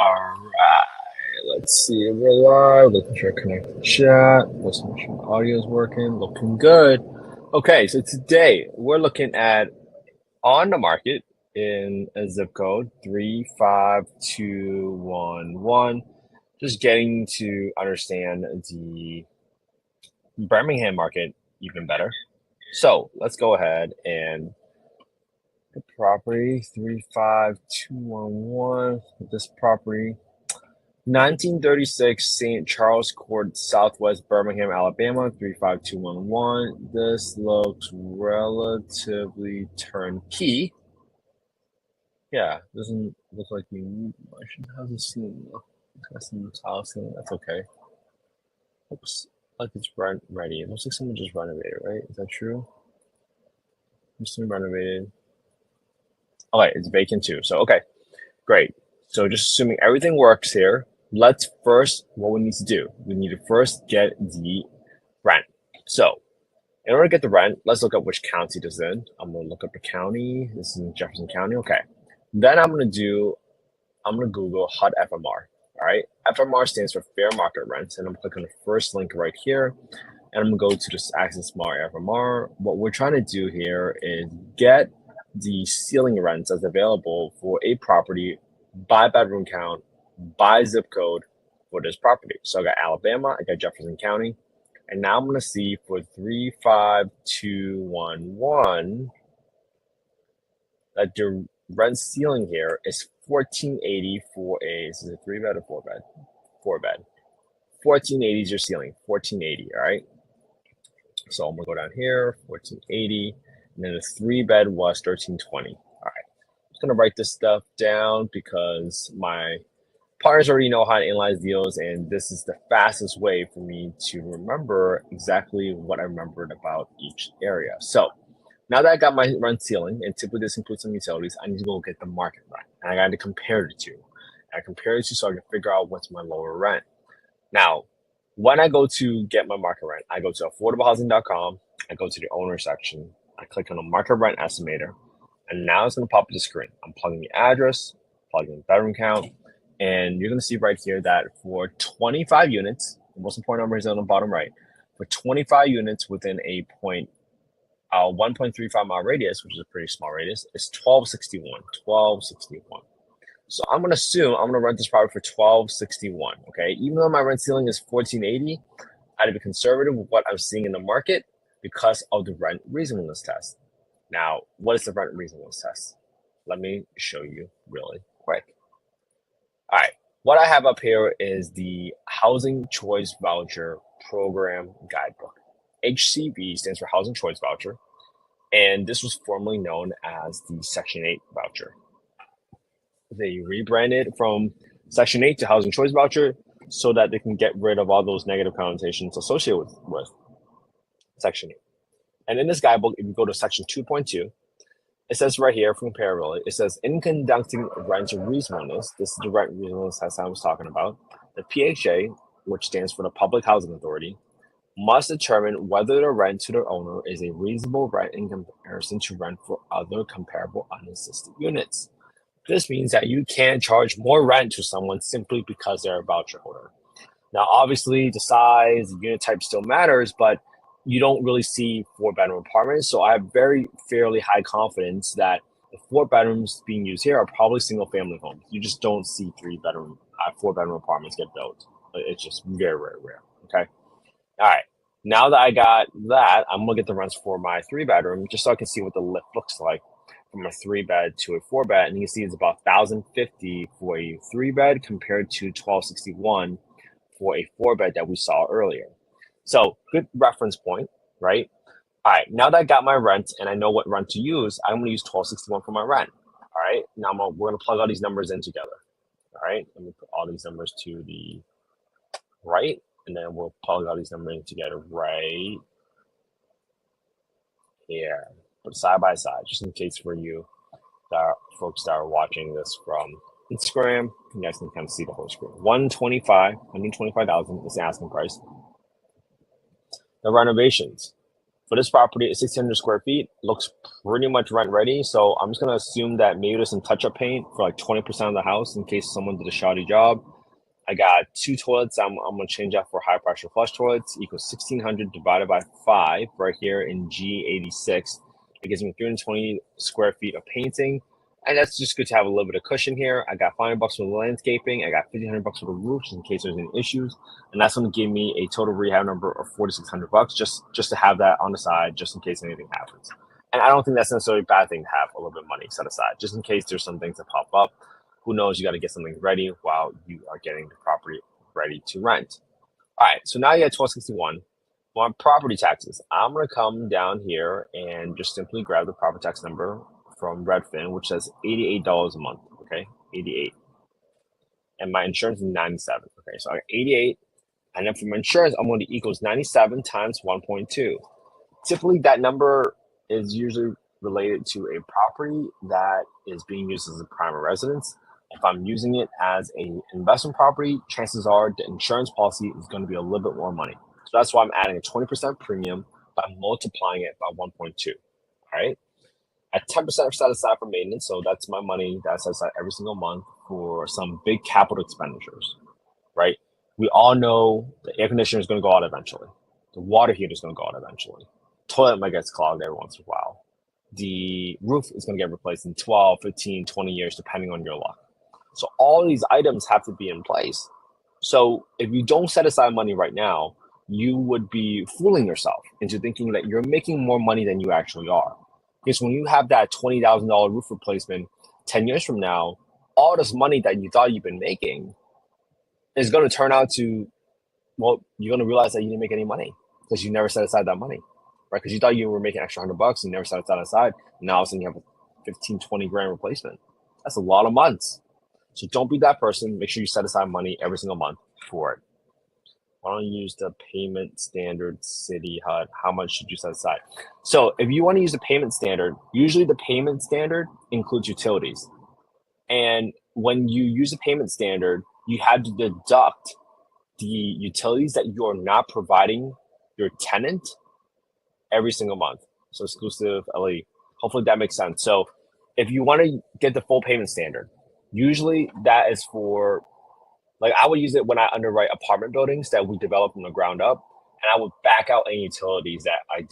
All right, let's see if we're live. Making sure I connect the chat. Let's make sure the audio is working. Looking good. Okay, so today we're looking at on the market in a zip code 35211. Just getting to understand the Birmingham market even better. So let's go ahead and the property 35211. This property 1936 St. Charles Court, Southwest Birmingham, Alabama, 35211. This looks relatively turnkey. Yeah, doesn't look like you need much. How's it seem though? Got some tile ceiling. That's okay. Looks like it's ready. It looks like someone just renovated, right? Is that true? Just renovated. Okay, it's vacant too. So okay, great. So just assuming everything works here, let's first, what we need to do, we need to first get the rent. So in order to get the rent, let's look up which county this is in. I'm going to look up the county. This is in Jefferson County. Okay. Then I'm going to Google HUD FMR. All right. FMR stands for fair market rent. And I'm clicking the first link right here. And I'm going to go to this access smart FMR. What we're trying to do here is get the ceiling rents that's available for a property by bedroom count, by zip code for this property. So I got Alabama, I got Jefferson County, and now I'm going to see for 35211 that the rent ceiling here is 1480 for this is a 3-bed or 4-bed? 4-bed. 1480 is your ceiling, 1480, all right? So I'm going to go down here, 1480, and then the 3-bed was 1320. All right. I'm just going to write this stuff down because my partners already know how to analyze deals, and this is the fastest way for me to remember exactly what I remembered about each area. So now that I got my rent ceiling, and typically this includes some utilities, I need to go get the market rent, and I got to compare the two. I compare the two so I can figure out what's my lower rent. Now, when I go to get my market rent, I go to affordablehousing.com, I go to the owner section, I click on the market rent estimator, and now it's going to pop up the screen. I'm plugging the address, plugging the bedroom count, and you're going to see right here that for 25 units, the most important number is on the bottom right, for 25 units within a 1.35 mile radius, which is a pretty small radius, it's 1261. So I'm going to assume I'm going to rent this property for 1261. Okay. Even though my rent ceiling is 1480, I had to be conservative with what I'm seeing in the market because of the rent reasonableness test. Now, what is the rent reasonableness test? Let me show you really quick. All right. What I have up here is the Housing Choice Voucher Program Guidebook. HCV stands for Housing Choice Voucher, and this was formerly known as the Section 8 voucher. They rebranded from Section 8 to Housing Choice Voucher so that they can get rid of all those negative connotations associated with Section 8. And in this guidebook, if you go to Section 2.2, it says right here from comparability, it says in conducting rent reasonableness, this is the rent reasonableness test I was talking about, the PHA, which stands for the Public Housing Authority, must determine whether the rent to the owner is a reasonable rent in comparison to rent for other comparable unassisted units. This means that you can't charge more rent to someone simply because they're a voucher holder. Now, obviously, the size, the unit type still matters, but you don't really see 4-bedroom apartments. So I have very fairly high confidence that the 4 bedrooms being used here are probably single-family homes. You just don't see 4-bedroom apartments get built. It's just very, very rare. Okay. All right. Now that I got that, I'm gonna get the rents for my 3-bedroom just so I can see what the lift looks like from a 3-bed to a 4-bed, and you can see it's about $1,050 for a 3-bed compared to $1,261 for a 4-bed that we saw earlier. So good reference point, right? All right, now that I got my rent and I know what rent to use, I'm going to use $1,261 for my rent. All right, now we're going to plug all these numbers in together. All right, let me put all these numbers to the right, and then we'll plug all these numbers in together right here. Put side by side, just in case for you folks that are watching this from Instagram, you guys can kind of see the whole screen. 125,000 is the asking price. The renovations, For this property, it's 1,600 square feet, looks pretty much rent ready. So I'm just gonna assume that maybe there's some touch up paint for like 20% of the house in case someone did a shoddy job. I got 2 toilets. I'm gonna change out for high pressure flush toilets equals 1,600 divided by 5 right here in G86. It gives me 320 square feet of painting. And that's just good to have a little bit of cushion here. I got $500 for the landscaping. I got $1,500 for the roof just in case there's any issues. And that's going to give me a total rehab number of $4,600 just to have that on the side, just in case anything happens. And I don't think that's necessarily a bad thing to have a little bit of money set aside, just in case there's some things that pop up. Who knows? You got to get something ready while you are getting the property ready to rent. All right, so now you have 1261. On property taxes, I'm going to come down here and just simply grab the property tax number from Redfin, which says $88 a month. Okay, 88, and my insurance is 97. Okay, so I got 88, and then for my insurance, I'm going to equals 97 times 1.2. Typically, that number is usually related to a property that is being used as a primary residence. If I'm using it as an investment property, chances are the insurance policy is going to be a little bit more money. So that's why I'm adding a 20% premium by multiplying it by 1.2. All right. At 10% set aside for maintenance, so that's my money that's set aside every single month for some big capital expenditures, right? We all know the air conditioner is going to go out eventually. The water heater is going to go out eventually. Toilet might get clogged every once in a while. The roof is going to get replaced in 12, 15, 20 years, depending on your luck. So all these items have to be in place. So if you don't set aside money right now, you would be fooling yourself into thinking that you're making more money than you actually are. Because when you have that $20,000 roof replacement 10 years from now, all this money that you thought you've been making is going to turn out to, well, you're going to realize that you didn't make any money because you never set aside that money, right? Because you thought you were making extra $100 and you never set that aside. And now all of a sudden you have a 15, 20 grand replacement. That's a lot of months. So don't be that person. Make sure you set aside money every single month for it. Why don't you use the payment standard city HUD? How much should you set aside? So if you want to use the payment standard, usually the payment standard includes utilities. And when you use the payment standard, you have to deduct the utilities that you're not providing your tenant every single month. So exclusive LE. Hopefully that makes sense. So if you want to get the full payment standard, usually that is for, like, I would use it when I underwrite apartment buildings that we develop from the ground up, and I would back out any utilities that I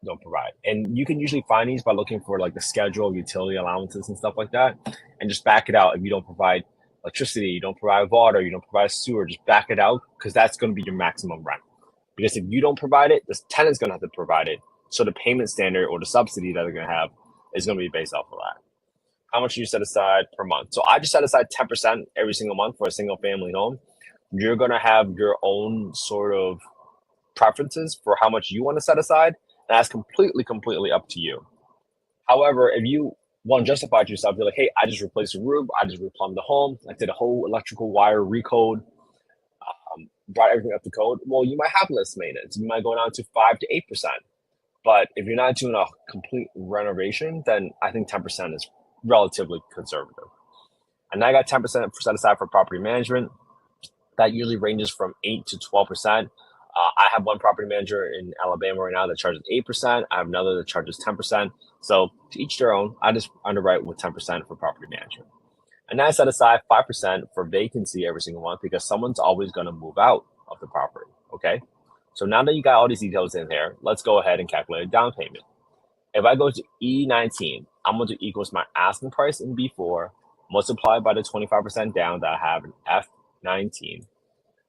don't provide. And you can usually find these by looking for like the schedule of utility allowances and stuff like that, and just back it out. If you don't provide electricity, you don't provide water, you don't provide sewer, just back it out because that's going to be your maximum rent. Because if you don't provide it, the tenant's going to have to provide it. So the payment standard or the subsidy that they're going to have is going to be based off of that. How much do you set aside per month? So I just set aside 10% every single month for a single family home. You're going to have your own sort of preferences for how much you want to set aside. And that's completely up to you. However, if you want to justify to yourself, you're like, hey, I just replaced the roof. I just replumbed the home. I did a whole electrical wire recode, brought everything up to code. Well, you might have less maintenance. You might go down to 5 to 8%. But if you're not doing a complete renovation, then I think 10% is relatively conservative. And I got 10% set aside for property management. That usually ranges from 8 to 12%. I have one property manager in Alabama right now that charges 8%. I have another that charges 10%. So to each their own. I just underwrite with 10% for property management. And then I set aside 5% for vacancy every single month because someone's always going to move out of the property. Okay. So now that you got all these details in there, let's go ahead and calculate a down payment. If I go to E19, I'm going to equals my asking price in B4 multiplied by the 25% down that I have in F19.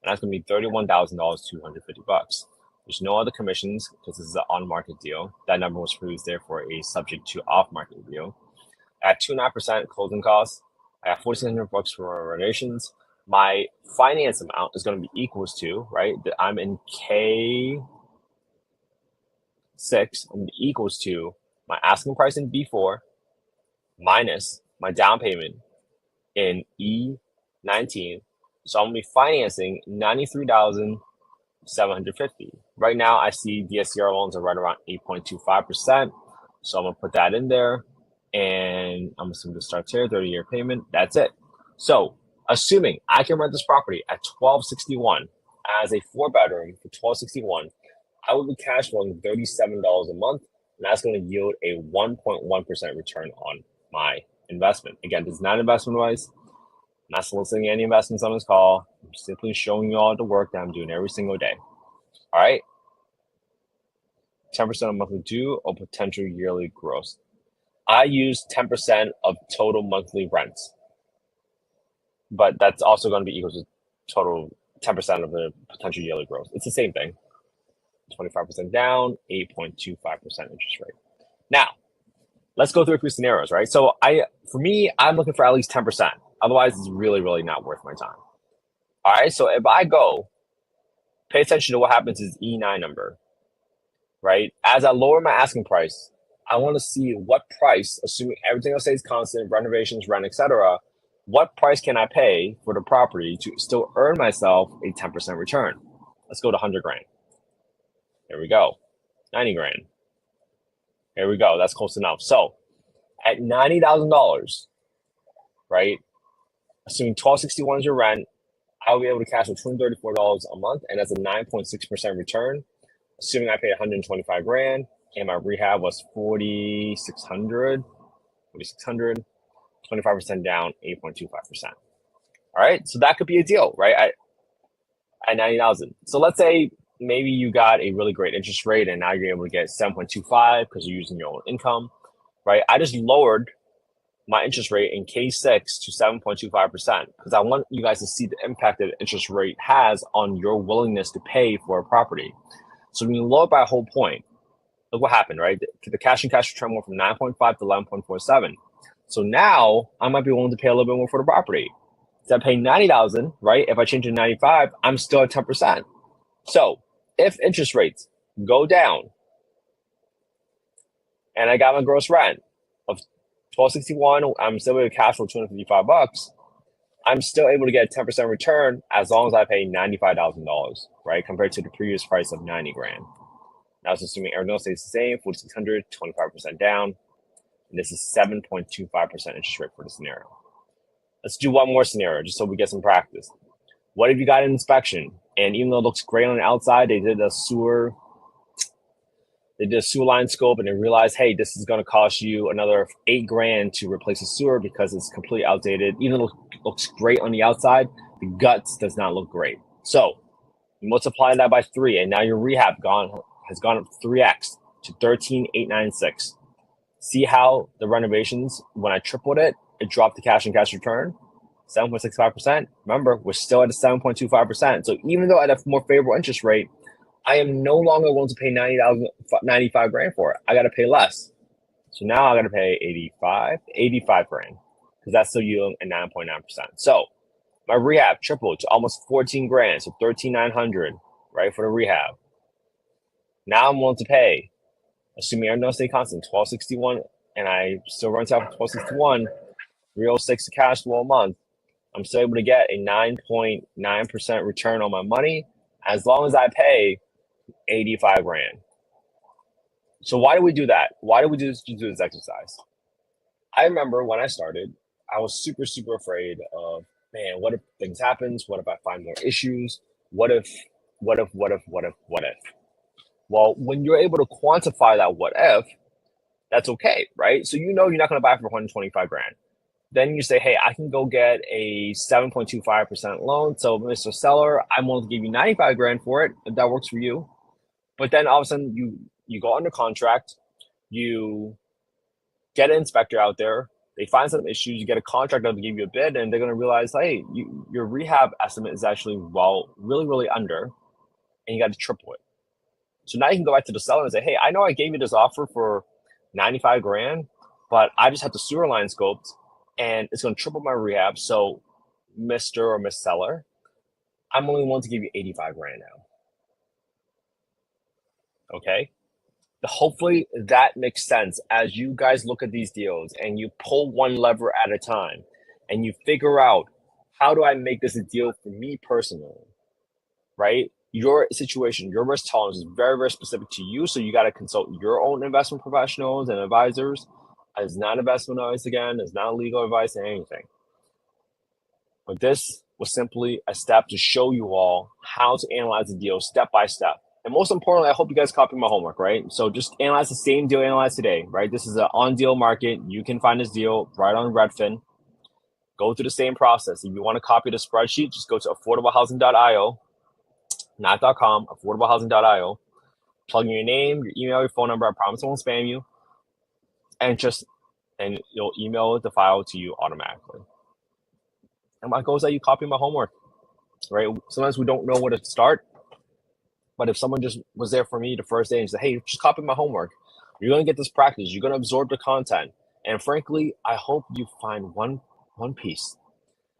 And that's going to be $31,000, $250. There's no other commissions because this is an on-market deal. That number was produced there for a subject to off-market deal. At 2.9% closing costs, I have $1,400 for renovations. My finance amount is going to be equals to, right? I'm in K6, I'm equals to my asking price in B4 minus my down payment in E19. So I'm going to be financing $93,750. Right now, I see DSCR loans are right around 8.25%. So I'm going to put that in there. And I'm assuming to start here, 30-year payment. That's it. So assuming I can rent this property at $1,261 as a 4-bedroom for $1,261, I will be cash flowing $37 a month, and that's going to yield a 1.1% return on my investment. Again, this is not investment advice. I'm not soliciting any investments on this call. I'm simply showing you all the work that I'm doing every single day. All right? 10% of monthly due or potential yearly gross. I use 10% of total monthly rents, but that's also going to be equal to total 10% of the potential yearly gross. It's the same thing. 25% down, 8.25% interest rate. Now, let's go through a few scenarios, right? So for me, I'm looking for at least 10%. Otherwise, it's really, really not worth my time. All right, so if I go, pay attention to what happens is E9 number, right? As I lower my asking price, I want to see what price, assuming everything else stays constant, renovations, rent, etc., what price can I pay for the property to still earn myself a 10% return? Let's go to 100 grand. There we go. 90 grand. Here we go. That's close enough. So at $90,000, right, assuming 1261 is your rent, I'll be able to cash for $234 a month, and that's a 9.6% return. Assuming I paid 125 grand and my rehab was 4,600, 25% down, 8.25%. All right, so that could be a deal, right? At 90,000. So let's say maybe you got a really great interest rate and now you're able to get 7.25 because you're using your own income, right? I just lowered my interest rate in K6 to 7.25% because I want you guys to see the impact that the interest rate has on your willingness to pay for a property. So when you lower by a whole point, look what happened, right? The cash and cash return went from 9.5 to 11.47. So now I might be willing to pay a little bit more for the property. So I pay 90,000, right? If I change it to 95, I'm still at 10%. So if interest rates go down and I got my gross rent of $1,261, I'm still able to cash for $255. I'm still able to get a 10% return as long as I pay $95,000, right? Compared to the previous price of 90 grand. Now it's assuming everything else stays the same, 4,600, 25% down. And this is 7.25% interest rate for the scenario. Let's do one more scenario just so we get some practice. What if you got an inspection and even though it looks great on the outside, they did a sewer line scope and they realized, hey, this is going to cost you another 8 grand to replace the sewer because it's completely outdated. Even though it looks great on the outside, the guts does not look great. So you multiply that by 3 and now your rehab has gone up 3x to 13,896. See how the renovations, when I tripled it, it dropped the cash and cash return, 7.65%. Remember, we're still at a 7.25%. So even though at a more favorable interest rate, I am no longer willing to pay 95 grand for it. I got to pay less. So now I got to pay 85 grand because that's still yielding at 9.9%. So my rehab tripled to almost 14 grand, so 13,900, right, for the rehab. Now I'm willing to pay, assuming I don't stay constant, 1261, and I still rent out for 1261, 306 cash flow a month. I'm still able to get a 9.9% return on my money as long as I pay 85 grand. So why do we do that? Why do we do this exercise? I remember when I started, I was super, super afraid of, man, what if things happen? What if I find more issues? What if? Well, when you're able to quantify that what if, that's okay, right? So you know you're not going to buy for 125 grand. Then you say, hey, I can go get a 7.25% loan. So Mr. Seller, I'm willing to give you 95 grand for it if that works for you. But then all of a sudden you go under contract, you get an inspector out there, they find some issues, you get a contractor to give you a bid, and they're going to realize, hey, your rehab estimate is actually really, really under, and you got to triple it. So now you can go back to the seller and say, hey, I know I gave you this offer for 95 grand, but I just had the sewer line scoped and it's going to triple my rehab. So Mr. or Miss Seller, I'm only willing to give you 85 grand now. Okay. Hopefully that makes sense as you guys look at these deals and you pull one lever at a time and you figure out, how do I make this a deal for me personally, right? Your situation, your risk tolerance is very, very specific to you. So you got to consult your own investment professionals and advisors. It's not investment advice again. It's not legal advice or anything. But this was simply a step to show you all how to analyze the deal step by step. And most importantly, I hope you guys copy my homework, right? So just analyze the same deal analyzed today, right? This is an on-deal market. You can find this deal right on Redfin. Go through the same process. If you want to copy the spreadsheet, just go to affordablehousing.io, not .com, affordablehousing.io. Plug in your name, your email, your phone number. I promise I won't spam you. And you'll email the file to you automatically. And my goal is that you copy my homework, right? Sometimes we don't know where to start. But if someone just was there for me the first day and said, hey, just copy my homework, you're going to get this practice. You're going to absorb the content. And frankly, I hope you find one piece,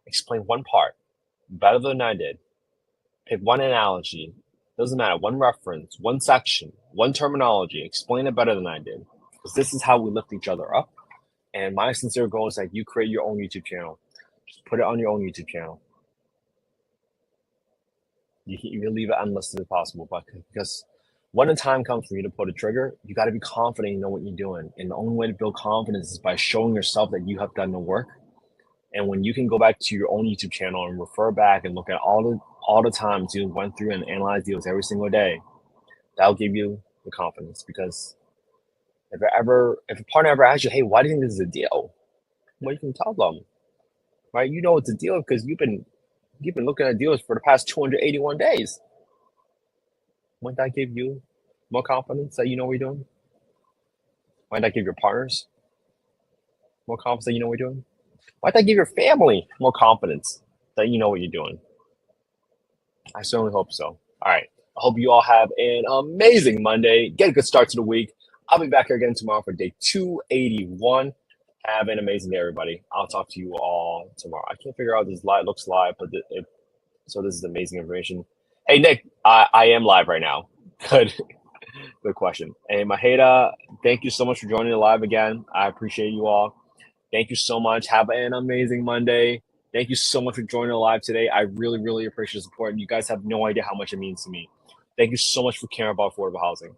explain one part better than I did. Pick one analogy. Doesn't matter. One reference, one section, one terminology. Explain it better than I did. Because this is how we lift each other up. And my sincere goal is that you create your own YouTube channel. Just put it on your own YouTube channel. You can leave it unlisted as possible, but because when the time comes for you to pull the trigger, you got to be confident you know what you're doing. And the only way to build confidence is by showing yourself that you have done the work. And when you can go back to your own YouTube channel and refer back and look at all the times you went through and analyzed deals every single day, that'll give you the confidence. Because if a partner ever asks you, hey, why do you think this is a deal? Well, you can tell them, right? You know it's a deal because you've been looking at deals for the past 281 days. Wouldn't that give you more confidence that you know what you're doing? Might that give your partners more confidence that you know what you're doing? Might that give your family more confidence that you know what you're doing? I certainly hope so. All right. I hope you all have an amazing Monday. Get a good start to the week. I'll be back here again tomorrow for day 281. Have an amazing day, everybody. I'll talk to you all tomorrow. I can't figure out this live looks live, but so this is amazing information. Hey, Nick, I am live right now. Good. Good question. Hey, Maheda, thank you so much for joining the live again. I appreciate you all. Thank you so much. Have an amazing Monday. Thank you so much for joining the live today. I really, really appreciate the support. And you guys have no idea how much it means to me. Thank you so much for caring about affordable housing.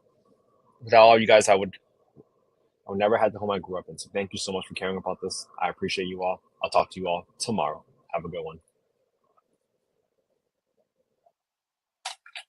Without all you guys, I would never have the home I grew up in. So thank you so much for caring about this. I appreciate you all. I'll talk to you all tomorrow. Have a good one.